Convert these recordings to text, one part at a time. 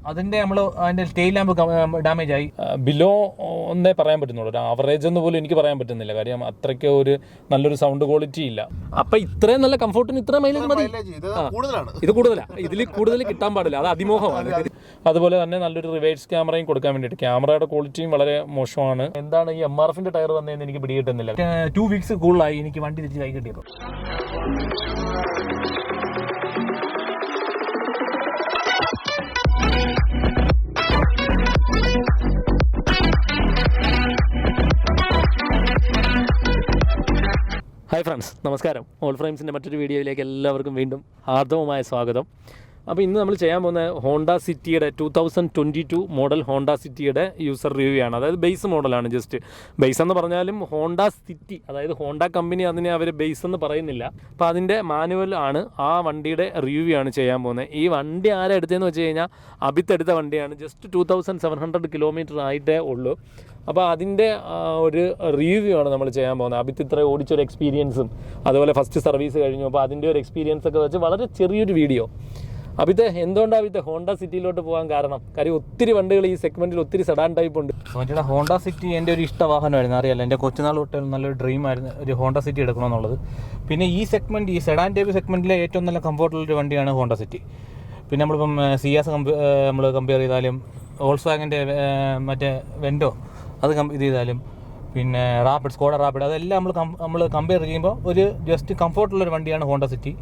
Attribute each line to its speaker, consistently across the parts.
Speaker 1: അതിന്റെ അതിന്റെ tail lamp damage ആയി.
Speaker 2: ബിലോ ഒന്നേ പറയാൻ പറ്റുന്നുള്ളൂ, ഒരു ആവറേജ് എന്ന് പോലും എനിക്ക് പറയാൻ പറ്റുന്നില്ല. കാര്യം അത്രയ്ക്ക് ഒരു നല്ലൊരു സൗണ്ട് ക്വാളിറ്റി ഇല്ല. അപ്പൊ ഇത്രയും നല്ല കംഫോർട്ടിന് ഇത്ര മൈലേജ് മതി. ഇത് കൂടുതലാണ്, ഇതിൽ കൂടുതൽ കിട്ടാൻ പാടില്ല, അത് അതിമോഹമാണ്. അതുപോലെ തന്നെ നല്ലൊരു റിവേഴ്സ് ക്യാമറയും കൊടുക്കാൻ വേണ്ടിയിട്ട് ക്യാമറയുടെ ക്വാളിറ്റിയും വളരെ മോശമാണ്. എന്താണ് ഈ MRF ടയർ വന്നതെന്ന് എനിക്ക് പിടികിട്ടുന്നില്ല.
Speaker 1: 2 weeks കൂടുതലായി എനിക്ക് വണ്ടി തിരിച്ച് കൈ കിട്ടിയപ്പോൾ.
Speaker 2: ഹായ് ഫ്രണ്ട്സ്, നമസ്കാരം. ഓൾ ഫ്രെയിംസിൻ്റെ മറ്റൊരു വീഡിയോയിലേക്ക് എല്ലാവർക്കും വീണ്ടും ഹാർദവമായ സ്വാഗതം. അപ്പോൾ ഇന്ന് നമ്മൾ ചെയ്യാൻ പോകുന്ന ഹോണ്ട സിറ്റിയുടെ 2022 മോഡൽ ഹോണ്ട സിറ്റിയുടെ യൂസർ റിവ്യൂ ആണ്. അതായത് ബേസ് മോഡലാണ്. ജസ്റ്റ് ബേസ് എന്ന് പറഞ്ഞാലും ഹോണ്ട സിറ്റി, അതായത് ഹോണ്ട കമ്പനി അതിനെ അവർ ബേസ് എന്ന് പറയുന്നില്ല. അപ്പോൾ അതിൻ്റെ മാനുവൽ ആണ്, ആ വണ്ടിയുടെ റിവ്യൂ ആണ് ചെയ്യാൻ പോകുന്നത്. ഈ വണ്ടി ആരാ എടുത്തതെന്ന് വെച്ച് കഴിഞ്ഞാൽ അബിത്ത് എടുത്ത വണ്ടിയാണ്. ജസ്റ്റ് 2700 കിലോമീറ്റർ ആയിട്ടേ ഉള്ളൂ. അപ്പോൾ അതിൻ്റെ ഒരു റിവ്യൂ ആണ് നമ്മൾ ചെയ്യാൻ പോകുന്നത്. അബിത്ത് ഇത്ര ഓടിച്ചൊരു എക്സ്പീരിയൻസും അതുപോലെ ഫസ്റ്റ് സർവീസ് കഴിഞ്ഞു. അപ്പോൾ അതിൻ്റെ ഒരു എക്സ്പീരിയൻസ് ഒക്കെ വെച്ച് വളരെ ചെറിയൊരു വീഡിയോ. അബിത്തെ, എന്തുകൊണ്ടാണ് അബിത്തെ ഹോണ്ട സിറ്റിയിലോട്ട് പോകാൻ കാരണം? കാര്യം ഒത്തിരി വണ്ടികൾ ഈ സെഗ്മെന്റിൽ, ഒത്തിരി സെഡാൻ ടൈപ്പ് ഉണ്ട്.
Speaker 1: മറ്റേ ഹോണ്ട സിറ്റി എൻ്റെ ഒരു ഇഷ്ട വാഹനമായിരുന്നു, അറിയാലോ. എൻ്റെ കൊച്ചുനാൾ തൊട്ട് നല്ലൊരു ഡ്രീമായിരുന്നു ഒരു ഹോണ്ട സിറ്റി എടുക്കണമെന്നുള്ളത്. പിന്നെ ഈ സെഗ്മെന്റ്, ഈ സെഡാൻ ടൈപ്പ് സെഗ്മെന്റിലെ ഏറ്റവും നല്ല കംഫോർട്ടുള്ളൊരു വണ്ടിയാണ് ഹോണ്ട സിറ്റി. പിന്നെ നമ്മളിപ്പം സിയാസ് നമ്മൾ കമ്പയർ ചെയ്താലും, വോൾസ്വാഗൻ്റെ മറ്റേ വെൻഡോ അത് ഇത് ചെയ്താലും, പിന്നെ റാപ്പിഡ്, സ്കോഡ റാപ്പിഡ്, അതെല്ലാം നമ്മൾ കമ്പയർ ചെയ്യുമ്പോൾ ഒരു ജസ്റ്റ് കംഫോർട്ടുള്ളൊരു വണ്ടിയാണ് ഹോണ്ട സിറ്റി.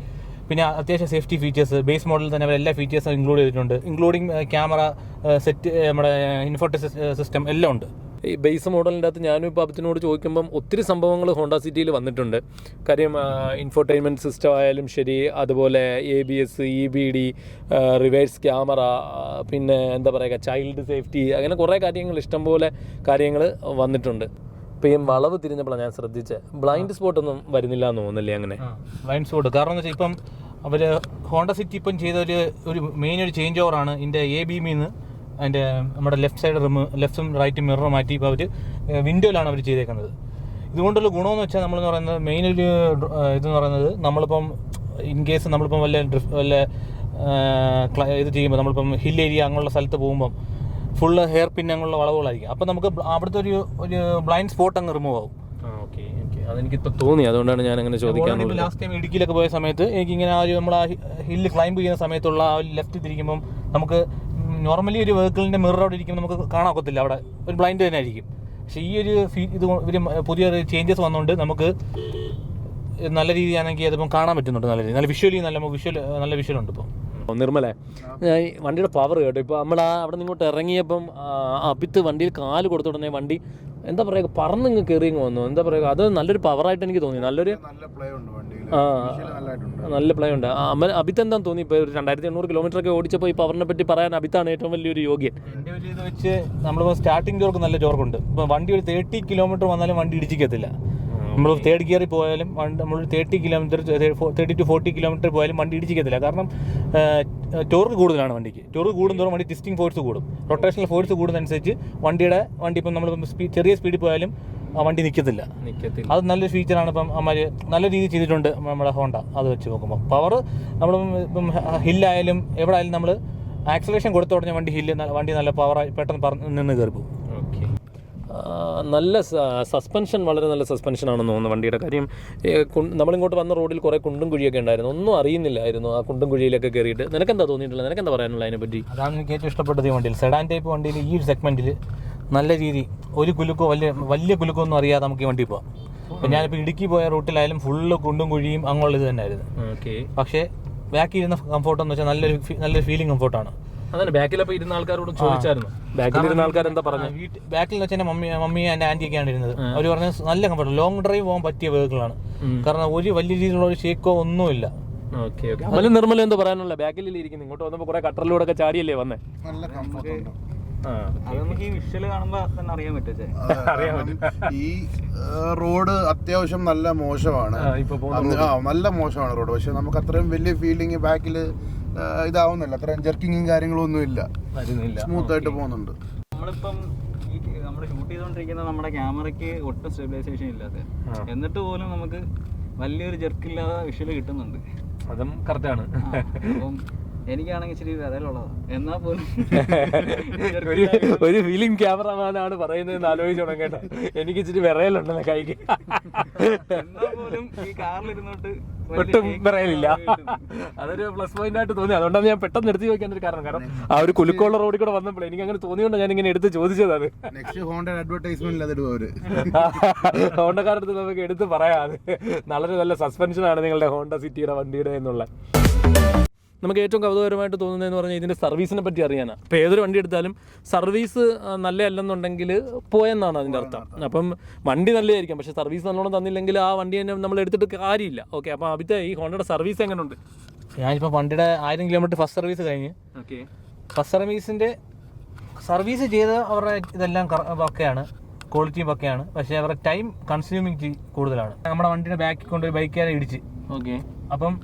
Speaker 1: പിന്നെ അത്യാവശ്യം സേഫ്റ്റി ഫീച്ചേഴ്സ് ബേസ് മോഡലിൽ തന്നെ എല്ലാ ഫീച്ചേഴ്സും ഇൻക്ലൂഡ് ചെയ്തിട്ടുണ്ട്. ഇൻക്ലൂഡിങ് ക്യാമറ സെറ്റ്, നമ്മുടെ ഇൻഫോർട്ടൈൻ സിസ്റ്റം എല്ലാം ഉണ്ട്.
Speaker 2: ഈ ബേസ് മോഡലിൻ്റെ അകത്ത് ഞാനും ഇപ്പോൾ അബിത്തിനോട് ചോദിക്കുമ്പം ഒത്തിരി സംഭവങ്ങൾ ഹോണ്ട സിറ്റിയിൽ വന്നിട്ടുണ്ട്. കാര്യം ഇൻഫോർടൈൻമെൻറ്റ് സിസ്റ്റം ആയാലും ശരി, അതുപോലെ ABS, EBD, റിവേഴ്സ് ക്യാമറ, പിന്നെ എന്താ പറയുക, ചൈൽഡ് സേഫ്റ്റി, അങ്ങനെ കുറേ കാര്യങ്ങൾ, ഇഷ്ടംപോലെ കാര്യങ്ങൾ വന്നിട്ടുണ്ട്. ഇപ്പോൾ ഈ വളവ് തിരിഞ്ഞപ്പോഴാണ് ഞാൻ ശ്രദ്ധിച്ചത്, ബ്ലൈൻഡ് സ്പോട്ടൊന്നും വരുന്നില്ല എന്ന് തോന്നുന്നില്ലേ? അങ്ങനെ
Speaker 1: ബ്ലൈൻഡ് സ്പോട്ട് കാരണം എന്ന് വെച്ചാൽ ഇപ്പം അവർ ഹോണ്ട സിറ്റി ഇപ്പം ചെയ്ത ഒരു മെയിൻ ഒരു ചേഞ്ച് ഓവറാണ്. ഇതിൻ്റെ ABMന്ന് അതിൻ്റെ നമ്മുടെ ലെഫ്റ്റ് സൈഡ് ലെഫ്റ്റും റൈറ്റും മിറർ മാറ്റി ഇപ്പോൾ അവർ വിൻഡോയിലാണ് അവർ ചെയ്തേക്കുന്നത്. ഇതുകൊണ്ടുള്ള ഗുണമെന്ന് വെച്ചാൽ നമ്മളെന്ന് പറയുന്നത് മെയിൻ ഒരു ഇതെന്ന് പറയുന്നത്, നമ്മളിപ്പം ഇൻ കേസ് നമ്മളിപ്പം വല്ല ഇത് ചെയ്യുമ്പോൾ, നമ്മളിപ്പം ഹിൽ ഏരിയ അങ്ങനെയുള്ള സ്ഥലത്ത് പോകുമ്പം ഫുള്ള് ഹെയർ പിൻ അങ്ങനെയുള്ള വളവുകളായിരിക്കും. അപ്പം നമുക്ക് അവിടുത്തെ ഒരു ബ്ലൈൻഡ് സ്പോട്ട് അങ്ങ് റിമൂവ് ആവും.
Speaker 2: അതെനിക്കിപ്പോൾ തോന്നി, അതുകൊണ്ടാണ് ഞാൻ അങ്ങനെ ചോദിക്കാൻ.
Speaker 1: ലാസ്റ്റ് ടൈം ഇടുക്കിയിലൊക്കെ പോയ സമയത്ത് എനിക്കിങ്ങനെ നമ്മൾ ആ ഹില്ല് ക്ലൈംബ് ചെയ്യുന്ന സമയത്തുള്ള ആ ലെഫ്റ്റ് തിരിക്കുമ്പം നമുക്ക് നോർമലി ഒരു വെഹിക്കിളിൻ്റെ മിറർ അവിടെ ഇരിക്കുമ്പോൾ നമുക്ക് കാണാക്കത്തില്ല, അവിടെ ഒരു ബ്ലൈൻഡ് തന്നെ ആയിരിക്കും. പക്ഷേ ഈ ഒരു ഇത് ഇവർ പുതിയൊരു ചേഞ്ചസ് വന്നുകൊണ്ട് നമുക്ക് നല്ല രീതിയാണെങ്കിൽ അതിപ്പം കാണാൻ പറ്റുന്നുണ്ട്. നല്ല വിഷ്വലി നല്ല വിഷ്വൽ ഉണ്ട് ഇപ്പോൾ.
Speaker 2: നിർമ്മലേ, വണ്ടിയുടെ പവർ കേട്ടോ. ഇപ്പോൾ നമ്മൾ അവിടെ നിന്ന് ഇങ്ങോട്ട് ഇറങ്ങിയപ്പം അബിത്ത് വണ്ടിയിൽ കാല് കൊടുത്ത ഉടനെ വണ്ടി എന്താ പറയുക, പറന്നിങ്ങ് കയറിങ്ങ് വന്നു. എന്താ പറയുക, അത് നല്ലൊരു പവറായിട്ട് എനിക്ക് തോന്നി. നല്ല പ്ലേ ഉണ്ട്. അബിത്ത് എന്താന്ന് തോന്നി? ഇപ്പോൾ 2800 കിലോമീറ്റർ ഒക്കെ ഓടിച്ചപ്പോൾ ഈ പവറിനെ പറ്റി പറയാൻ അബിത്താണ് ഏറ്റവും വലിയൊരു യോഗ്യൻ.
Speaker 1: എൻ്റെ ഒരു ഇത് വെച്ച് നമ്മളിപ്പോൾ സ്റ്റാർട്ടിംഗ് ടോർക്ക് നല്ല ടോർക്കുണ്ട്. ഇപ്പോൾ വണ്ടി ഒരു 30 കിലോമീറ്റർ വന്നാലും വണ്ടി ഇടിച്ചിക്കത്തില്ല. നമ്മൾ തേർഡ് ഗിയറിൽ പോയാലും നമ്മൾ 30 to 40 കിലോമീറ്റർ പോയാലും വണ്ടി ഇടിച്ചിക്കത്തില്ല. കാരണം ടോർക്ക് കൂടുതലാണ് വണ്ടിക്ക്. ടോർക്ക് കൂടുന്നതോറും വണ്ടി ട്വിസ്റ്റിംഗ് ഫോഴ്സ് കൂടും. റൊട്ടേഷണൽ ഫോഴ്സ് കൂടുന്നതനുസരിച്ച് വണ്ടി ഇപ്പം നമ്മൾ ചെറിയ സ്പീഡിൽ പോയാലും ആ വണ്ടി നിൽക്കത്തില്ല. അത് നല്ലൊരു ഫീച്ചറാണ്. ഇപ്പം അമ്മ നല്ല രീതിയിൽ ചെയ്തിട്ടുണ്ട് നമ്മുടെ ഹോണ്ട. അത് വെച്ച് നോക്കുമ്പോൾ പവർ നമ്മളിപ്പം ഹില്ലായാലും എവിടെ ആയാലും നമ്മൾ ആക്സലേഷൻ കൊടുത്ത ഉടനെ വണ്ടി നല്ല പവറായി പെട്ടെന്ന് നിന്ന് കയറി പോകും.
Speaker 2: നല്ല സസ്പെൻഷൻ, വളരെ നല്ല സസ്പെൻഷനാണെന്ന് തോന്നുന്നു വണ്ടിയുടെ. കാര്യം നമ്മളിങ്ങോട്ട് വന്ന റോഡിൽ കുറേ കുണ്ടും കുഴിയൊക്കെ ഉണ്ടായിരുന്നു, ഒന്നും അറിയുന്നില്ലായിരുന്നു ആ കുണ്ടും കുഴിയിലൊക്കെ കയറിയിട്ട്. നിനക്കെന്താ തോന്നിയിട്ടുള്ളത്? നിനക്കെന്താ പറയാനുള്ളത് അതിനെ പറ്റി?
Speaker 1: അതാണ് എനിക്ക് ഏറ്റവും ഇഷ്ടപ്പെട്ടത് ഈ വണ്ടിയിൽ. സെഡാൻ ടൈപ്പ് വണ്ടിയിൽ ഈ ഒരു സെഗ്മെന്റിൽ നല്ല രീതി ഒരു കുലുക്കോ വലിയ കുലുക്കോ ഒന്നും അറിയാതെ നമുക്ക് ഈ വണ്ടി പോകാം. അപ്പം ഞാനിപ്പോൾ ഇടുക്കി പോയ റൂട്ടിലായാലും ഫുള്ള് കുണ്ടും കുഴിയും അങ്ങനെയുള്ള ഇത് തന്നെയായിരുന്നു. പക്ഷേ ബാക്കിൽ ഇരുന്ന കംഫോർട്ട് എന്ന് വെച്ചാൽ നല്ലൊരു ഫീലിംഗ് കംഫോർട്ടാണ്.
Speaker 2: അതാണ് ബാക്കിലപ്പോൾ ഇരുന്ന ആൾക്കാരോട് ചോദിച്ചായിരുന്നു, ബാക്കിലിരുന്ന ആൾക്കാർ എന്താ പറഞ്ഞത്?
Speaker 1: ബാക്കിൽ വെച്ചാൽ മമ്മി എൻ്റെ ആൻറ്റിയൊക്കെയാണ് ഇരുന്നത്. അവർ പറഞ്ഞത് നല്ല കംഫർട്ട്, ലോങ് ഡ്രൈവ് പോകാൻ പറ്റിയ വെഹിക്കിളാണ്. കാരണം ഒരു വലിയ രീതിയിലുള്ള ഒരു ഷേക്കോ ഒന്നുമില്ല.
Speaker 2: അമലും നിർമ്മല എന്താ പറയാനുള്ള? ബാക്കിലല്ലേ ഇരിക്കുന്നത്, ഇങ്ങോട്ട് വന്നപ്പോൾ കുറെ കട്ടറിലൂടെ ഒക്കെ ചാടിയല്ലേ വന്നേ.
Speaker 3: നല്ല കംഫർട്ട് ഉണ്ട്.
Speaker 4: ഈ വിഷ്വല് കാണുമ്പോ തന്നെ അറിയാൻ പറ്റും.
Speaker 3: ഈ റോഡ് അത്യാവശ്യം നല്ല മോശമാണ്, നല്ല മോശമാണ് റോഡ്. പക്ഷെ നമുക്ക് അത്രയും വലിയ ഫീലിംഗ് ബാക്കിൽ ഇതാവുന്നില്ല, അത്രയും ജർക്കിങ്ങും കാര്യങ്ങളും ഒന്നും ഇല്ല, സ്മൂത്ത് ആയിട്ട് പോകുന്നുണ്ട്.
Speaker 4: നമ്മളിപ്പം നമ്മൾ ഷൂട്ട് ചെയ്തോണ്ടിരിക്കുന്ന നമ്മുടെ ക്യാമറയ്ക്ക് ഒട്ടും സ്റ്റെബിലൈസേഷൻ ഇല്ലാതെ, എന്നിട്ട് പോലും നമുക്ക് വലിയൊരു ജർക്കില്ലാതെ വിഷ്വല് കിട്ടുന്നുണ്ട്.
Speaker 2: അതും കറക്റ്റാണ്.
Speaker 4: അപ്പം എനിക്കാണെങ്കിൽ ഇച്ചിരി വിരലുള്ളതാ, എന്നാ പോലും
Speaker 2: ഒരു ഫിലിം ക്യാമറമാനാണ് പറയുന്നത് ആലോചിച്ച് തുടങ്ങേണ്ട. എനിക്ക് ഇച്ചിരി വിറയലുണ്ടെന്ന് കൈക്ക്,
Speaker 4: എന്നാ പോലും ഈ കാറിലിരുന്നോട്ട്
Speaker 2: ഒട്ടും വിറയലില്ല. അതൊരു പ്ലസ് പോയിന്റ് ആയിട്ട് തോന്നി. അതുകൊണ്ടാണ് ഞാൻ പെട്ടെന്ന് എടുത്ത് ചോദിക്കാൻ ഒരു കാരണം ആ ഒരു കുലുക്കമുള്ള റോഡിൽ കൂടെ വന്നപ്പോൾ എനിക്ക് അങ്ങനെ തോന്നിയോണ്ട് ഞാൻ ഇങ്ങനെ എടുത്ത് ചോദിച്ചതാണ്. ഹോണ്ടക്കാരടുത്ത് നമുക്ക് എടുത്ത് പറയാം, അത് വളരെ നല്ല സസ്പെൻഷനാണ് നിങ്ങളുടെ ഹോണ്ട സിറ്റിയുടെ വണ്ടിയുടെ എന്നുള്ള. നമുക്ക് ഏറ്റവും കൗതുകകരമായിട്ട് തോന്നുന്നതെന്ന് പറഞ്ഞാൽ ഇതിൻ്റെ സർവീസിനെ പറ്റി അറിയാനാണ്. ഇപ്പോൾ ഏതൊരു വണ്ടി എടുത്താലും സർവീസ് നല്ലതല്ലെന്നുണ്ടെങ്കിൽ പോയെന്നാണ് അതിൻ്റെ അർത്ഥം. അപ്പം വണ്ടി നല്ലതായിരിക്കും, പക്ഷേ സർവീസ് നല്ലോണം തന്നില്ലെങ്കിൽ ആ വണ്ടി തന്നെ നമ്മൾ എടുത്തിട്ട് കാര്യമില്ല. ഓക്കെ, അപ്പോൾ അവിടുത്തെ ഈ ഹോണ്ടയുടെ സർവീസ് എങ്ങനെയുണ്ട്?
Speaker 1: ഞാനിപ്പോൾ വണ്ടിയുടെ 1000 കിലോമീറ്റർ ഫസ്റ്റ് സർവീസ് കഴിഞ്ഞ്,
Speaker 2: ഓക്കെ,
Speaker 1: ഫസ്റ്റ് സർവീസിൻ്റെ സർവീസ് ചെയ്ത അവരുടെ ഇതെല്ലാം പക്കയാണ്, ക്വാളിറ്റിയും പക്കയാണ്. പക്ഷേ അവരുടെ ടൈം കൺസ്യൂമിങ് കൂടുതലാണ്. നമ്മുടെ വണ്ടിയുടെ ബാക്കിൽ കൊണ്ടൊരു ബൈക്കുകാരെ ഇടിച്ച്,
Speaker 2: ഓക്കെ,
Speaker 1: അപ്പം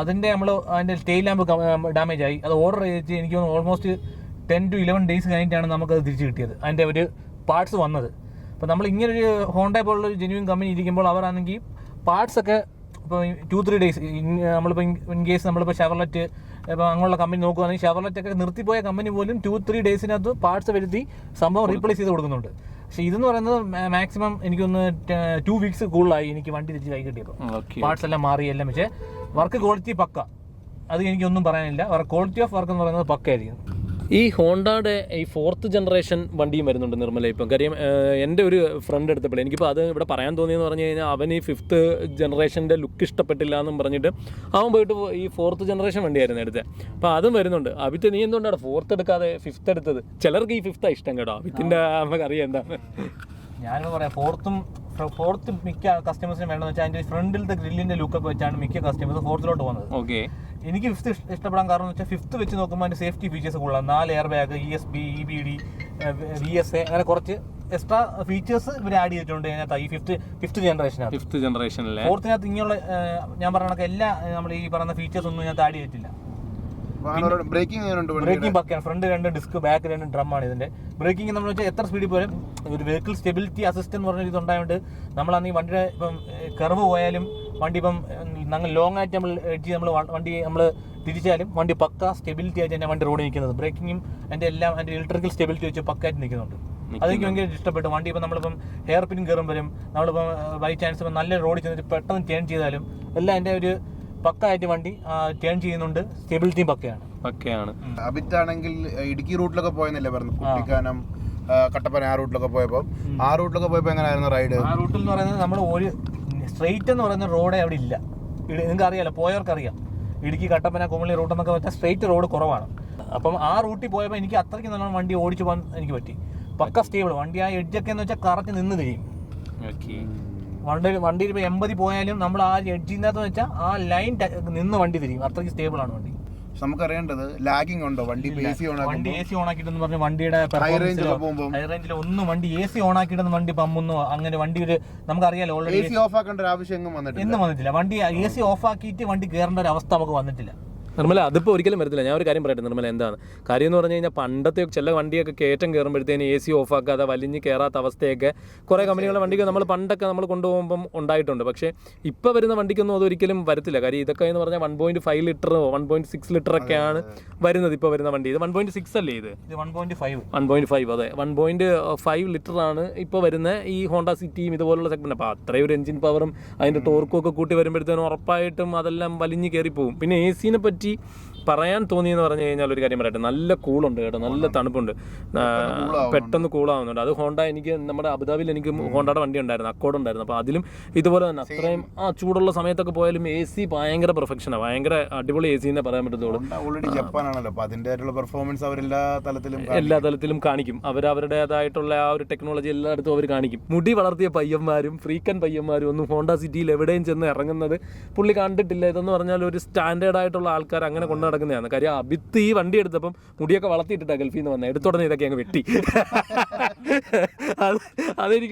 Speaker 1: അതിൻ്റെ ടെയിൽ ലാമ്പ് ഡാമേജ് ആയി. അത് ഓർഡർ ചെയ്തിട്ട് എനിക്ക് ഓൾമോസ്റ്റ് 10 to 11 days കഴിഞ്ഞിട്ടാണ് നമുക്കത് തിരിച്ച് കിട്ടിയത്, അതിൻ്റെ ഒരു പാർട്സ് വന്നത്. അപ്പോൾ നമ്മൾ ഇങ്ങനൊരു ഹോണ്ട പോലുള്ളൊരു ജെന്യൂൻ കമ്പനി ഇരിക്കുമ്പോൾ അവരാണെങ്കിൽ പാർട്സൊക്കെ ഇപ്പോൾ 2-3 days നമ്മളിപ്പോൾ ഇൻ കേസ് നമ്മളിപ്പോൾ ഷെവർലെറ്റ് ഇപ്പോൾ അങ്ങനെയുള്ള കമ്പനി നോക്കുകയാണെങ്കിൽ ഷെവർലെറ്റൊക്കെ നിർത്തിപ്പോയ കമ്പനി പോലും 2-3 daysനകത്ത് പാർട്സ് വരുത്തി സംഭവം റീപ്ലേസ് ചെയ്ത് കൊടുക്കുന്നുണ്ട്. പക്ഷേ ഇതെന്ന് പറയുന്നത് മാക്സിമം എനിക്കൊന്ന് 2 weeks കൂടുതലായി എനിക്ക് വണ്ടി തിരിച്ച് കൈ കിട്ടിയപ്പോൾ. പാർട്സ് എല്ലാം മാറി എല്ലാം, പക്ഷേ വർക്ക് ക്വാളിറ്റി പക്ക, അത് എനിക്കൊന്നും പറയാനില്ല. അവരുടെ ക്വാളിറ്റി ഓഫ് വർക്ക് എന്ന് പറയുന്നത് പക്കയായിരിക്കും.
Speaker 2: ഈ ഹോണ്ടയുടെ ഈ 4th ജനറേഷൻ വണ്ടിയും വരുന്നുണ്ട് നിർമ്മല. ഇപ്പം കാര്യം എൻ്റെ ഒരു ഫ്രണ്ട് എടുത്തപ്പോൾ എനിക്കിപ്പോൾ അത് ഇവിടെ പറയാൻ തോന്നിയെന്ന് പറഞ്ഞു കഴിഞ്ഞാൽ അവൻ ഈ 5th ജനറേഷൻ്റെ ലുക്ക് ഇഷ്ടപ്പെട്ടില്ല എന്നും പറഞ്ഞിട്ട് അവൻ പോയിട്ട് ഈ 4th ജനറേഷൻ വണ്ടിയായിരുന്നു എടുത്തത്. അപ്പോൾ അതും വരുന്നുണ്ട്. അവിത്ത് നീ എന്തുകൊണ്ടാണ് 4th എടുക്കാതെ 5th എടുത്തത്? ചിലർക്ക് ഈ 5th ഇഷ്ടം കേട്ടോ, അവിത്തിൻ്റെ നമുക്കറിയാം എന്താണ്.
Speaker 1: ഞാനിപ്പോൾ പറയാം, ഫോർത്ത് മിക്ക കസ്റ്റമേഴ്സിന് വേണമെന്ന് വെച്ചാൽ അതിൻ്റെ ഫ്രണ്ടിലത്തെ ഗ്രില്ലിൻ്റെ ലുക്കൊക്കെ വെച്ചാണ് മിക്ക കസ്റ്റമേഴ്സ് 4th പോകുന്നത്.
Speaker 2: ഓക്കെ,
Speaker 1: എനിക്ക് 5th ഇഷ്ടപ്പെടാൻ കാരണം എന്ന് വെച്ചാൽ 5th വെച്ച് നോക്കുമ്പോൾ അതിൻ്റെ സേഫ്റ്റി ഫീച്ചേഴ്സ് കൂടുതലാണ്. 4 air bag, ESP, EBD, VSA, അങ്ങനെ കുറച്ച് എക്സ്ട്രാ ഫീച്ചേഴ്സ് ഇവർ ആഡ് ചെയ്തിട്ടുണ്ട് അതിനകത്ത് ഈ 5th ജനറേഷനകത്ത്.
Speaker 2: 5th ജനറേഷനിലെ
Speaker 1: 4th ഇങ്ങനെയുള്ള ഞാൻ പറഞ്ഞ എല്ലാ നമ്മൾ ഈ പറയുന്ന ഫീച്ചേഴ്സ് ഒന്നും ഇതിനകത്ത് ആഡ് ചെയ്തിട്ടില്ല. ബ്രേക്കിംഗ് പക്കയാണ്. ഫ്രണ്ട് 2 ഡിസ്ക്, ബാക്ക് 2 ഡ്രമ്മാണ് ഇതിന്റെ. ബ്രേക്കിംഗ് നമ്മൾ വെച്ചാൽ എത്ര സ്പീഡിൽ പോയാലും ഒരു വെഹിക്കിൾ സ്റ്റെബിലിറ്റി അസിസ്റ്റ് എന്ന് പറഞ്ഞ ഇതുണ്ടായതുകൊണ്ട് നമ്മളാണ് ഈ വണ്ടിയുടെ ഇപ്പം കർവ് പോയാലും വണ്ടി ഇപ്പം ഞങ്ങൾ ലോങ് ആയിട്ട് നമ്മൾ വണ്ടി നമ്മൾ തിരിച്ചാലും വണ്ടി പക്ക സ്റ്റെബിലിറ്റി ആയിട്ട് തന്നെ വണ്ടി റോഡിൽ നിൽക്കുന്നത്. ബ്രേക്കിങ്ങും എൻ്റെ എല്ലാം എൻ്റെ ഇലക്ട്രിക്കൽ സ്റ്റെബിലിറ്റി വെച്ച് പക്കായിട്ട് നിൽക്കുന്നുണ്ട്. അതെനിക്ക് ഭയങ്കര ഇഷ്ടപ്പെട്ടു. വണ്ടി ഇപ്പം നമ്മളിപ്പം ഹെയർ പിൻ കയറുമ്പോഴും നമ്മളിപ്പം ബൈ ചാൻസ് ഇപ്പം നല്ല റോഡിൽ ചെന്നിട്ട് പെട്ടെന്ന് ടേൺ ചെയ്താലും എല്ലാം എൻ്റെ ഒരു പക്കായിട്ട് വണ്ടി ടേൺ ചെയ്യുന്നുണ്ട്. സ്റ്റെബിലിറ്റിയും പക്കയാണ്.
Speaker 3: അബിത്താണെങ്കിൽ ഇടുക്കി റൂട്ടിലൊക്കെ പോയെന്നല്ലേ പറഞ്ഞു, കുട്ടിക്കാനം, കട്ടപ്പന, ആ റൂട്ടിലൊക്കെ പോയപ്പോ എങ്ങനെയായിരുന്നു റൈഡ്?
Speaker 1: ആ റൂട്ടിൽ എന്ന് പറയുന്നത് നമ്മൾ ഒരു സ്ട്രെയിറ്റ് എന്ന് പറയുന്ന റോഡേ അവിടെ ഇല്ല. നിങ്ങൾക്ക് അറിയാലോ, പോയവർക്കറിയാം. ഇടുക്കി, കട്ടപ്പന, കുമളി റൂട്ട് എന്നൊക്കെ വെച്ചാൽ സ്ട്രെയിറ്റ് റോഡ് കുറവാണ്. അപ്പം ആ റൂട്ടിൽ പോയപ്പോൾ എനിക്ക് അത്രയ്ക്ക് നല്ലോണം വണ്ടി ഓടിച്ചു പോകാൻ എനിക്ക് പറ്റി. പക്ക സ്റ്റേബിൾ വണ്ടി. ആ എഡ്ജൊക്കെ എന്ന് വെച്ചാൽ കറക്റ്റ് നിന്ന് തിരിയും. വണ്ടിയിൽ ഇപ്പോൾ 80 പോയാലും നമ്മൾ ആ എഡ്ജിനകത്ത് വെച്ചാൽ ആ ലൈൻ നിന്ന് വണ്ടി തിരിയും. അത്രയ്ക്ക് സ്റ്റേബിൾ ആണ് വണ്ടി.
Speaker 3: നമുക്കറിയേണ്ടത് ലാഗിങ് ഉണ്ടോ വണ്ടി?
Speaker 1: വണ്ടി AC ഓൺ ആക്കിയിട്ടെന്ന് പറഞ്ഞ വണ്ടിയുടെ ഹൈ റേഞ്ചിൽ ഒന്നും വണ്ടി AC ഓൺ ആക്കിയിട്ടെന്ന് വണ്ടി പമ്മുന്നോ അങ്ങനെ വണ്ടി ഒരു നമുക്കറിയാലോ ഓൾറെഡി
Speaker 3: AC ഓഫ് ആക്കേണ്ട ഒരു ആവശ്യം എന്നും
Speaker 1: വന്നിട്ടില്ല. വണ്ടി AC ഓഫ് ആക്കിയിട്ട് വണ്ടി കയറേണ്ട ഒരു അവസ്ഥ നമുക്ക് വന്നിട്ടില്ല.
Speaker 2: നിർമ്മല, അതിപ്പോൾ ഒരിക്കലും വരത്തില്ല. ഞാൻ ഒരു കാര്യം പറയട്ടെ നിർമ്മല, എന്താണ് കാര്യം എന്ന് പറഞ്ഞു കഴിഞ്ഞാൽ പണ്ടത്തെ ചില വണ്ടിയൊക്കെ കയറ്റം കയറുമ്പോഴത്തേന് AC ഓഫ് ആക്കാതെ വലിഞ്ഞ് കയറാത്ത അവസ്ഥയൊക്കെ കുറേ കമ്പനികളുടെ വണ്ടിക്ക് നമ്മൾ പണ്ടൊക്കെ നമ്മൾ കൊണ്ടുപോകുമ്പം ഉണ്ടായിട്ടുണ്ട്. പക്ഷേ ഇപ്പോൾ വരുന്ന വണ്ടിക്കൊന്നും അതൊരിക്കലും വരത്തില്ല. കാര്യം ഇതൊക്കെ എന്ന് പറഞ്ഞാൽ 1.5 ലിറ്ററോ 1.6 ലിറ്ററൊക്കെയാണ് വരുന്നത് ഇപ്പോൾ വരുന്ന വണ്ടി. ഇത് 1.6 അല്ലേ? ഇത് 1.5. അതെ, 1.5 ലിറ്ററാണ് ഇപ്പോൾ വരുന്ന ഈ ഹോണ്ട സിറ്റിയും ഇതുപോലുള്ള സെഗ്മെന്റ്. അപ്പോൾ അത്രയും ഒരു എഞ്ചിൻ പവറും അതിൻ്റെ ടോർക്കും ഒക്കെ കൂട്ടി വരുമ്പോഴത്തേനും ഉറപ്പായിട്ടും അതെല്ലാം വലിഞ്ഞ് കയറിപ്പോവും. പിന്നെ AC-നെ പറ്റി പറയാൻ തോന്നിയെന്ന് പറഞ്ഞു കഴിഞ്ഞാൽ ഒരു കാര്യം പറയട്ടെ, നല്ല കൂളുണ്ട് കേട്ടോ, നല്ല തണുപ്പുണ്ട്, പെട്ടെന്ന് കൂളാവുന്നുണ്ട്. അത് ഹോണ്ട, എനിക്ക് നമ്മുടെ അബുദാബിയിൽ എനിക്ക് ഹോണ്ടയുടെ വണ്ടി ഉണ്ടായിരുന്നു, അക്കോഡ് ഉണ്ടായിരുന്നു. അപ്പോൾ അതിലും ഇതുപോലെ തന്നെ അത്രയും ചൂടുള്ള സമയത്തൊക്കെ പോയാലും AC ഭയങ്കര പെർഫെക്ഷനാണ്, ഭയങ്കര അടിപൊളി AC എന്നേ പറയാൻ പറ്റത്തുള്ളൂ. എല്ലാ തലത്തിലും കാണിക്കും. അവരുടേതായിട്ടുള്ള ആ ഒരു ടെക്നോളജി എല്ലായിടത്തും അവർ കാണിക്കും. മുടി വളർത്തിയ പയ്യന്മാരും ഫ്രീക്കൻ പയ്യന്മാരും ഒന്നും ഹോണ്ട സിറ്റിയിൽ എവിടെയും ചെന്ന് ഇറങ്ങുന്നത് പുള്ളി കണ്ടിട്ടില്ല. ഇതെന്ന് പറഞ്ഞാൽ ഒരു സ്റ്റാൻഡേർഡ് ആയിട്ടുള്ള ആൾക്കാർ അങ്ങനെ കൊണ്ടു നടക്കുന്നതാണ്. കാര്യം അബിത്ത് ഈ വണ്ടി എടുത്തപ്പം മുടിയൊക്കെ വളർത്തിയിട്ടാണ് ഗൾഫിൽ നിന്ന് വന്നത്. എടുത്തുടനെ ഇതൊക്കെ അങ്ങ് വെട്ടി.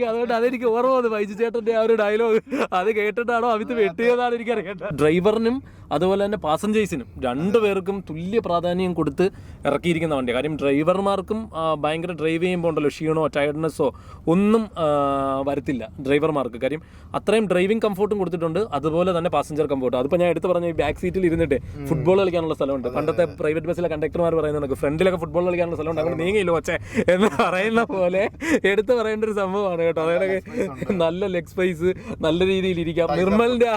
Speaker 2: അതുകൊണ്ട് അതെനിക്ക് ഓർമ്മ വന്നു, വൈജു ചേട്ടൻ്റെ ആ ഒരു ഡയലോഗ്. അത് കേട്ടിട്ടാണോ അബിത്ത് വെട്ടിയതാണ് എനിക്കറിയാം. ഡ്രൈവറിനും അതുപോലെ തന്നെ പാസഞ്ചേഴ്സിനും രണ്ടുപേർക്കും തുല്യ പ്രാധാന്യം കൊടുത്ത് ഇറക്കിയിരിക്കുന്ന വണ്ടിയാണ്. കാര്യം ഡ്രൈവർമാർക്കും ഭയങ്കര ഡ്രൈവ് ചെയ്യുമ്പോൾ ഉണ്ടല്ലോ ക്ഷീണോ ടയർഡ്നെസ്സോ ഒന്നും വരത്തില്ല ഡ്രൈവർമാർക്ക്. കാര്യം അത്രയും ഡ്രൈവിംഗ് കംഫോർട്ടും കൊടുത്തിട്ടുണ്ട്, അതുപോലെ തന്നെ പാസഞ്ചർ കംഫോർട്ട്. അതിപ്പോൾ ഞാൻ എടുത്ത് പറഞ്ഞ ഈ ബാക്ക് സീറ്റിൽ ഇരുന്നിട്ട് ഫുട്ബോൾ കളിക്കാനുള്ള സ്ഥലം സ്ഥലമുണ്ട്. പണ്ടത്തെ പ്രൈവറ്റ് ബസ്സിലെ കണ്ടക്ടർമാർ പറയുന്നത് ഫ്രണ്ടിലൊക്കെ ഫുട്ബോൾ കളിക്കാനുള്ള സ്ഥലമുണ്ട്, അങ്ങനെ നീങ്ങിയില്ല കൊച്ചേ എന്ന് പറയുന്ന പോലെ എടുത്ത് പറയേണ്ട ഒരു സംഭവമാണ് കേട്ടോ. അതായത് നല്ല ലെഗ് സ്പേസ്, നല്ല രീതിയിൽ ഇരിക്കാം. നിർമ്മലിന്റെ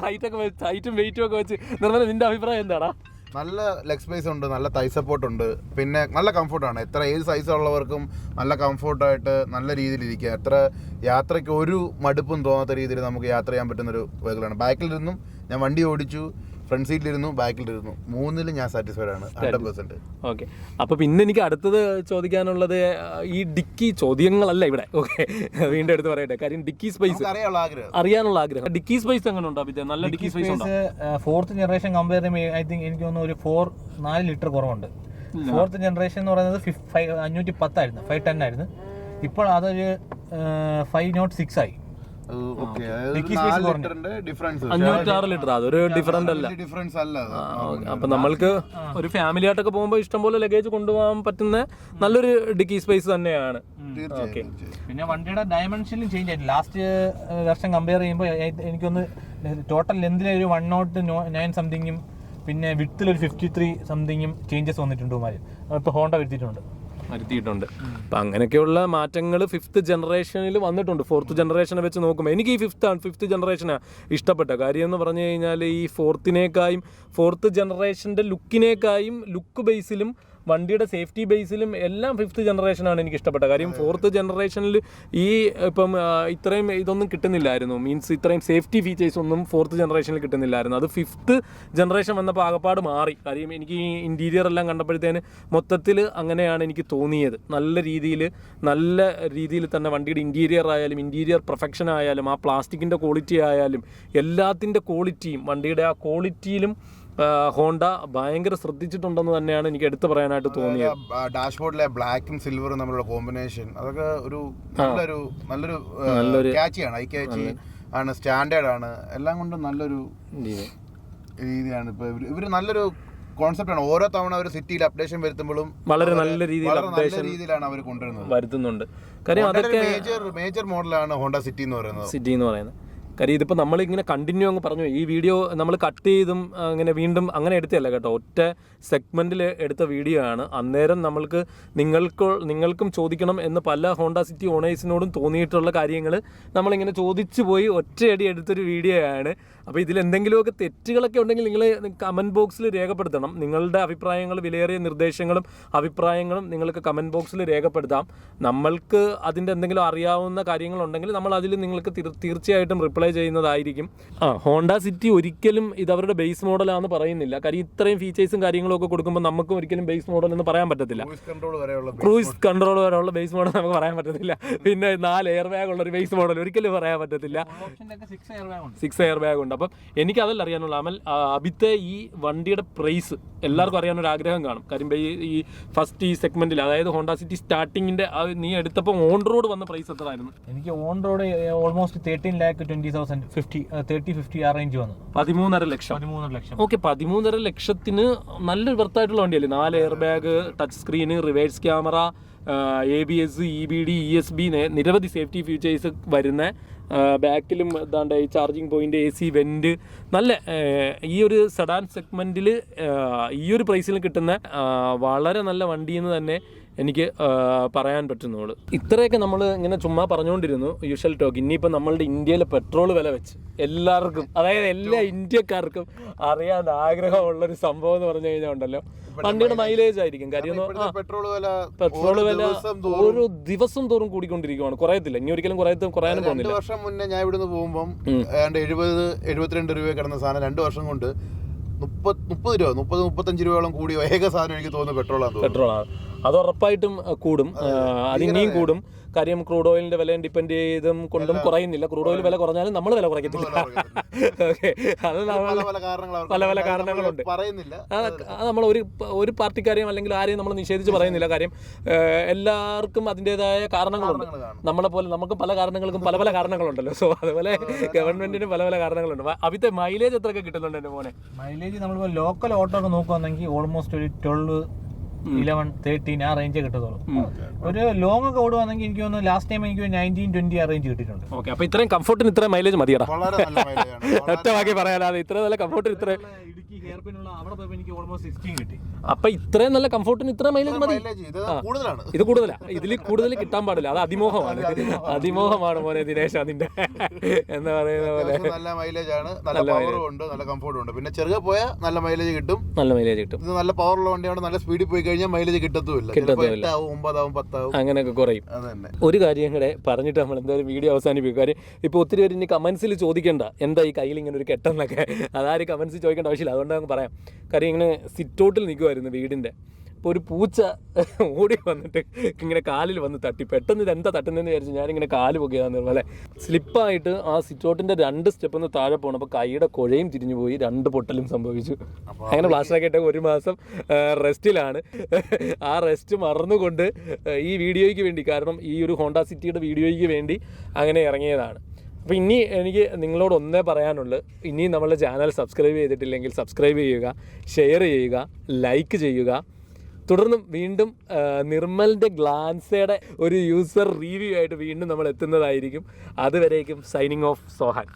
Speaker 2: ഹൈറ്റും വെയിറ്റും ഒക്കെ വെച്ച് നിർമ്മൽ, നിന്റെ അഭിപ്രായം എന്താടാ?
Speaker 3: നല്ല ലെഗ് സ്പേസ് ഉണ്ട്, നല്ല തൈ സപ്പോർട്ട് ഉണ്ട്, പിന്നെ നല്ല കംഫർട്ടാണ്. ഏത് സൈസ് ഉള്ളവർക്കും നല്ല കംഫർട്ടായിട്ട് നല്ല രീതിയിൽ ഇരിക്കുക. എത്ര യാത്രയ്ക്ക് ഒരു മടുപ്പും തോന്നാത്ത രീതിയിൽ നമുക്ക് യാത്ര ചെയ്യാൻ പറ്റുന്നൊരു വെഹിക്കിളാണ്. ബാക്കിലിരുന്നും ഞാൻ വണ്ടി ഓടിച്ചു, ഫ്രണ്ട് സീറ്റിലിരുന്നു, ബാക്കിലിരുന്നു, മൂന്നിലും ഞാൻ സാറ്റിസ്ഫൈഡ് ആണ് 100%.
Speaker 2: ഓക്കെ, അപ്പോൾ പിന്നെ എനിക്ക് അടുത്തത് ചോദിക്കാനുള്ളത് ഈ ഡിക്കി ചോദ്യങ്ങളല്ല ഇവിടെ. ഓക്കെ, വീണ്ടും എടുത്ത് പറയട്ടെ. കാര്യം ഡിക്കി സ്പേസ് അറിയാനുള്ള ആഗ്രഹം. ഡിക്കി സ്പേസ് എങ്ങനെ ഉണ്ടോ? നല്ല ഡിക്കി സ്പേസ് ഉണ്ടോ?
Speaker 1: 4th ജനറേഷൻ കമ്പയർ ചെയ്യുമ്പോൾ ഐ തിങ്ക് എനിക്ക് തോന്നുന്നു ഒരു 4 ലിറ്റർ കുറവുണ്ട്. 4th ജനറേഷൻ എന്ന് പറയുന്നത് 510 ആയിരുന്നു, 510 ആയിരുന്നു. ഇപ്പോൾ അതൊരു 506 ആയി.
Speaker 2: 506 ലിറ്റർ, അതൊരു ഡിഫറൻസ് അല്ല. അപ്പൊ നമ്മൾക്ക് ഒരു ഫാമിലി ആയിട്ടൊക്കെ പോകുമ്പോൾ ഇഷ്ടംപോലെ ലഗേജ് കൊണ്ടുപോകാൻ പറ്റുന്ന നല്ലൊരു ഡിക്കി സ്പേസ് തന്നെയാണ്.
Speaker 1: പിന്നെ വണ്ടിയുടെ ഡയമെൻഷനിലും ചേഞ്ച് ആയിട്ട് ലാസ്റ്റ് വർഷം കമ്പയർ ചെയ്യുമ്പോൾ എനിക്കൊന്ന് ടോട്ടൽ ലെന്തിൽ ഒരു 109 സംതിങ്ങും പിന്നെ വിഡ്ത്തിൽ ഒരു 53 സംതിങ്ങും ചേഞ്ചസ് വന്നിട്ടുണ്ട്. ഇപ്പോൾ ഹോണ്ട വരുത്തിയിട്ടുണ്ട്.
Speaker 2: അപ്പം അങ്ങനെയൊക്കെയുള്ള മാറ്റങ്ങൾ 5th ജനറേഷനിൽ വന്നിട്ടുണ്ട്. 4th ജനറേഷനെ വെച്ച് നോക്കുമ്പോൾ എനിക്ക് ഈ 5th ജനറേഷനാണ് ഇഷ്ടപ്പെട്ട കാര്യം എന്ന് പറഞ്ഞു കഴിഞ്ഞാൽ ഈ 4th ജനറേഷൻ്റെ ലുക്കിനേക്കായും ലുക്ക് ബേസിലും വണ്ടിയുടെ സേഫ്റ്റി ബേസിലും എല്ലാം 5th ജനറേഷനാണ് എനിക്ക് ഇഷ്ടപ്പെട്ട കാര്യം. 4th ജനറേഷനിൽ ഈ ഇപ്പം ഇത്രയും ഇതൊന്നും കിട്ടുന്നില്ലായിരുന്നു, മീൻസ് ഇത്രയും സേഫ്റ്റി ഫീച്ചേഴ്സ് ഒന്നും 4th ജനറേഷനിൽ കിട്ടുന്നില്ലായിരുന്നു. അത് 5th ജനറേഷൻ വന്നപ്പോൾ ആകപ്പാട് മാറി. കാര്യം എനിക്ക് ഈ ഇൻറ്റീരിയർ എല്ലാം കണ്ടപ്പോഴത്തേന് മൊത്തത്തിൽ അങ്ങനെയാണ് എനിക്ക് തോന്നിയത്. നല്ല രീതിയിൽ തന്നെ വണ്ടിയുടെ ഇൻറ്റീരിയർ ആയാലും ഇൻറ്റീരിയർ പെർഫെക്ഷൻ ആയാലും ആ പ്ലാസ്റ്റിക്കിൻ്റെ ക്വാളിറ്റി ആയാലും എല്ലാത്തിൻ്റെ ക്വാളിറ്റിയും വണ്ടിയുടെ ആ ക്വാളിറ്റിയിലും ഹോണ്ട ഭയങ്കര ശ്രദ്ധിച്ചിട്ടുണ്ടെന്ന് തന്നെയാണ് എനിക്ക് എടുത്തു പറയാനായിട്ട് തോന്നിയത്.
Speaker 3: ഡാഷ്ബോർഡിലെ ബ്ലാക്കും സിൽവറും തമ്മിലുള്ള കോമ്പിനേഷൻ അതൊക്കെ ഒരു നല്ലൊരു ക്യാച്ചിയാണ്, ഐ ക്യാച്ചി ആണ്, സ്റ്റാൻഡേർഡ് ആണ്, എല്ലാം കൊണ്ടും നല്ലൊരു രീതിയാണ്. ഇപ്പൊ ഇവര് നല്ലൊരു കോൺസെപ്റ്റാണ്. ഓരോ തവണ ഒരു സിറ്റിയിൽ അപ്ഡേഷൻ വരുത്തുമ്പോഴും
Speaker 2: വളരെ നല്ല രീതിയിലാണ്
Speaker 3: അവർ
Speaker 2: വരുത്തുന്നുണ്ട്. കാര്യം അതൊക്കെ
Speaker 3: മേജർ മോഡലാണ് ഹോണ്ട സിറ്റി എന്ന് പറയുന്നത്.
Speaker 2: കാര്യം ഇതിപ്പോൾ നമ്മളിങ്ങനെ കണ്ടിന്യൂ അങ്ങ് പറഞ്ഞു, ഈ വീഡിയോ നമ്മൾ കട്ട് ചെയ്തും അങ്ങനെ വീണ്ടും അങ്ങനെ എടുത്തല്ല കേട്ടോ, ഒറ്റ സെഗ്മെൻറ്റിൽ എടുത്ത വീഡിയോ ആണ്. അന്നേരം നിങ്ങൾക്കും ചോദിക്കണം എന്ന് പല ഹോണ്ട സിറ്റി ഓണേഴ്സിനോടും തോന്നിയിട്ടുള്ള കാര്യങ്ങൾ നമ്മളിങ്ങനെ ചോദിച്ചു പോയി ഒറ്റയടി എടുത്തൊരു വീഡിയോ ആണ്. അപ്പോൾ ഇതിലെന്തെങ്കിലുമൊക്കെ തെറ്റുകളൊക്കെ ഉണ്ടെങ്കിൽ നിങ്ങൾ കമൻറ്റ് ബോക്സിൽ രേഖപ്പെടുത്തണം. നിങ്ങളുടെ അഭിപ്രായങ്ങൾ, വിലയേറിയ നിർദ്ദേശങ്ങളും അഭിപ്രായങ്ങളും നിങ്ങൾക്ക് കമൻറ്റ് ബോക്സിൽ രേഖപ്പെടുത്താം. നമ്മൾക്ക് അതിൻ്റെ എന്തെങ്കിലും അറിയാവുന്ന കാര്യങ്ങളുണ്ടെങ്കിൽ നമ്മൾ അതിൽ നിങ്ങൾക്ക് തീർച്ചയായിട്ടും റിപ്ലൈ ചെയ്യുന്നതായിരിക്കും. ഹോണ്ട സിറ്റി ഒരിക്കലും ഇത് അവരുടെ ബേസ് മോഡലാണെന്ന് പറയുന്നില്ല. കാര്യം ഇത്രയും ഫീച്ചേഴ്സും കാര്യങ്ങളും ഒക്കെ കൊടുക്കുമ്പോൾ നമുക്കും ഒരിക്കലും ബേസ് മോഡൽ എന്ന് പറയാൻ പറ്റത്തില്ല. ക്രൂയിസ് കൺട്രോൾ വരെയുള്ള ബേസ് മോഡൽ നമുക്ക് പറയാൻ പറ്റത്തില്ല. പിന്നെ 4 എയർ ബാഗ് ഉള്ള ഒരു ബേസ് മോഡൽ ഒരിക്കലും പറയാൻ പറ്റത്തില്ല. 6 എയർ ബാഗ് ഉണ്ട്. അപ്പം എനിക്കതല്ല അറിയാനുള്ള അഭിത്തെ ഈ വണ്ടിയുടെ പ്രൈസ് എല്ലാവർക്കും അറിയാനൊരു ആഗ്രഹം കാണും. കാര്യം ഈ ഫസ്റ്റ് ഈ സെഗ്മെന്റിൽ, അതായത് ഹോണ്ട സിറ്റി സ്റ്റാർട്ടിങ്ങിന്റെ നീ എടുത്തപ്പോൾ ഓൺ റോഡ് വന്ന പ്രൈസ് എത്രയായിരുന്നു?
Speaker 1: എനിക്ക് ഓൺ റോഡ് ഓൾമോസ്റ്റ് 13,20,000 ആ റേഞ്ച് വന്നു.
Speaker 2: 13.5 ലക്ഷം. ഓക്കെ, 13.5 ലക്ഷത്തിന് നല്ലൊരു വെർത്തായിട്ടുള്ള വണ്ടിയല്ലേ? 4 air bag, touch screen, reverse camera, ABS, EBD, ESB, നിരവധി സേഫ്റ്റി ഫീച്ചേഴ്സ് വരുന്ന, ബാക്കിലും എന്താണ്ട് ഈ ചാർജിങ് പോയിന്റ്, AC വെന്റ്, നല്ല ഈ ഒരു സെഡാൻ സെഗ്മെന്റിൽ ഈ ഒരു പ്രൈസിൽ കിട്ടുന്ന വളരെ നല്ല വണ്ടിയെന്ന് തന്നെ എനിക്ക് പറയാൻ പറ്റുന്നുള്ളൂ. ഇത്രയൊക്കെ നമ്മൾ ഇങ്ങനെ ചുമ്മാ പറഞ്ഞുകൊണ്ടിരുന്നു യൂഷ്വൽ ടോക്ക്. ഇനിയിപ്പോൾ നമ്മളുടെ ഇന്ത്യയിലെ പെട്രോൾ വില വെച്ച് എല്ലാവർക്കും, അതായത് എല്ലാ ഇന്ത്യക്കാർക്കും അറിയാൻ ആഗ്രഹമുള്ളൊരു സംഭവം എന്ന് പറഞ്ഞു കഴിഞ്ഞാൽ ഉണ്ടല്ലോ, വണ്ടിയുടെ മൈലേജ് ആയിരിക്കും. കാര്യം പെട്രോൾ വില ഓരോ ദിവസം തോറും കൂടിക്കൊണ്ടിരിക്കുകയാണ്, കുറയത്തില്ല. ഇനി ഒരിക്കലും കുറയാനും പോകുന്നില്ല.
Speaker 3: 2 വർഷം മുന്നേ ഞാൻ ഇവിടുന്ന് പോകുമ്പോൾ 70-72 രൂപ കിടന്ന സാധനം 2 വർഷം കൊണ്ട് 30-35 രൂപയോളം കൂടി ഏക സാധനം എനിക്ക് തോന്നുന്നു പെട്രോളാണ്.
Speaker 2: അത് ഉറപ്പായിട്ടും കൂടും, അതിനെയും കൂടും. കാര്യം ക്രൂഡ് ഓയിലിന്റെ വില ഡിപ്പെൻഡ് ചെയ്തും കൊണ്ടും കുറയുന്നില്ല. ക്രൂഡ് ഓയിൽ വില കുറഞ്ഞാലും നമ്മൾ വില കുറയ്ക്കത്തില്ല. ഓക്കെ, അത് പല പല കാരണങ്ങളുണ്ട്. അത് നമ്മൾ ഒരു പാർട്ടിക്കാരെയും അല്ലെങ്കിൽ ആരെയും നമ്മൾ നിഷേധിച്ച് പറയുന്നില്ല. കാര്യം എല്ലാവർക്കും അതിൻ്റെതായ കാരണങ്ങളുണ്ട്. നമ്മളെ പോലെ നമുക്ക് പല കാരണങ്ങൾക്കും പല കാരണങ്ങളുണ്ടല്ലോ. സോ അതുപോലെ ഗവൺമെന്റിന് പല കാരണങ്ങളുണ്ട്. അവിടുത്തെ മൈലേജ് എത്രയൊക്കെ കിട്ടുന്നുണ്ട് എൻ്റെ മോനെ?
Speaker 1: മൈലേജ് നമ്മളിപ്പോൾ ലോക്കൽ ഓട്ടോ ഒക്കെ നോക്കുകയാണെങ്കിൽ ഓൾമോസ്റ്റ് ഒരു 11, 13 ആ റേഞ്ച് കിട്ടത്തുള്ളൂ. ഒരു ലോങ് ഒക്കെ ഓടുവാണെങ്കിൽ എനിക്ക് തോന്നുന്നു ലാസ്റ്റ് ടൈം എനിക്ക് 19, 20 ആ റേഞ്ച് കിട്ടിയിട്ടുണ്ട്.
Speaker 2: ഓക്കെ, അപ്പൊ ഇത്രയും കംഫർട്ടിന് ഇത്ര മൈലേജ് മതിയടാ.
Speaker 3: വളരെ നല്ല മൈലേജാണ്.
Speaker 2: ഒറ്റ ബാക്കി പറയാനാതെ ഇത്ര നല്ല കംഫർട്ടിന് ഇത്ര
Speaker 1: ഇടുക്കി ഹെയർപിനുള്ള അവിടെ പോയപ്പോൾ എനിക്ക് ഓൾമോസ്റ്റ് 16 കിട്ടി.
Speaker 2: അപ്പൊ ഇത്രയും നല്ല കംഫർട്ടിന് ഇത്ര മൈലേജ് മതി.
Speaker 3: ഇത് കൂടുതലാണ്.
Speaker 2: ഇത് കൂടുതലാ, ഇതിൽ കൂടുതൽ കിട്ടാൻ പാടില്ല. അത് അതിമോഹമാണ്, അതിമോഹമാണ് മോനെ ദിനേശ് അതിന്റെ എന്ന് പറയുന്ന പോലെ.
Speaker 3: നല്ല മൈലേജ് ആണ്, നല്ല പവറും ഉണ്ട്, നല്ല കംഫർട്ടും ഉണ്ട്. പിന്നെ ചെറുകെ പോയാൽ നല്ല മൈലേജ് കിട്ടും.
Speaker 2: നല്ല മൈലേജ് കിട്ടും.
Speaker 3: ഇത് നല്ല പവറുള്ള വണ്ടിയാണ്. നല്ല സ്പീഡിൽ പോയി കഴിഞ്ഞാൽ മൈലേജ് കിട്ടത്തുമില്ല. 8 ആവും, 9 ആവും, 10 ആവും,
Speaker 2: അങ്ങനെയൊക്കെ കുറയും.
Speaker 3: അത് തന്നെ.
Speaker 2: ഒരു കാര്യം കൂടെ പറഞ്ഞിട്ട് നമ്മൾ എന്തായാലും വീഡിയോ അവസാനിപ്പിക്കും. കാര്യം ഇപ്പോൾ ഒത്തിരി പേര് ഇനി കമൻസിൽ ചോദിക്കേണ്ട എന്താ ഈ കയ്യിൽ ഇങ്ങനെ ഒരു കെട്ടെന്നൊക്കെ, അതാരും കമൻസിൽ ചോദിക്കേണ്ട ആവശ്യമില്ല. അതുകൊണ്ട് നമുക്ക് പറയാം. കാര്യം ഇങ്ങനെ സിറ്റൗട്ടിൽ നിൽക്കുമായിരുന്നു വീടിൻ്റെ. അപ്പോൾ ഒരു പൂച്ച ഓടി വന്നിട്ട് ഇങ്ങനെ കാലിൽ വന്ന് തട്ടി. പെട്ടെന്ന് ഇത് എന്താ തട്ടുന്നതെന്ന് വിചാരിച്ചു ഞാനിങ്ങനെ കാല് പൊക്കിയതാന്ന് പോലെ സ്ലിപ്പായിട്ട് ആ സിറ്റൗട്ടിൻ്റെ 2 സ്റ്റെപ്പ് ഒന്ന് താഴെ പോകണം. അപ്പോൾ കൈയുടെ കുഴയും തിരിഞ്ഞു പോയി, 2 പൊട്ടലും സംഭവിച്ചു. അങ്ങനെ പ്ലാസ്റ്ററാക്കിയിട്ട് 1 മാസം റെസ്റ്റിലാണ്. ആ റെസ്റ്റ് മറന്നുകൊണ്ട് ഈ വീഡിയോയ്ക്ക് വേണ്ടി, കാരണം ഈ ഒരു ഹോണ്ട സിറ്റിയുടെ വീഡിയോയ്ക്ക് വേണ്ടി അങ്ങനെ ഇറങ്ങിയതാണ്. അപ്പോൾ ഇനി എനിക്ക് നിങ്ങളോട് ഒന്നേ പറയാനുള്ളൂ, ഇനി നമ്മളുടെ ചാനൽ സബ്സ്ക്രൈബ് ചെയ്തിട്ടില്ലെങ്കിൽ സബ്സ്ക്രൈബ് ചെയ്യുക, ഷെയർ ചെയ്യുക, ലൈക്ക് ചെയ്യുക. തുടർന്നും വീണ്ടും നിർമ്മലിൻ്റെ ഗ്ലാൻസയുടെ ഒരു യൂസർ റിവ്യൂ ആയിട്ട് വീണ്ടും നമ്മൾ എത്തുന്നതായിരിക്കും. അതുവരേക്കും സൈനിങ് ഓഫ് സോഹാൻ.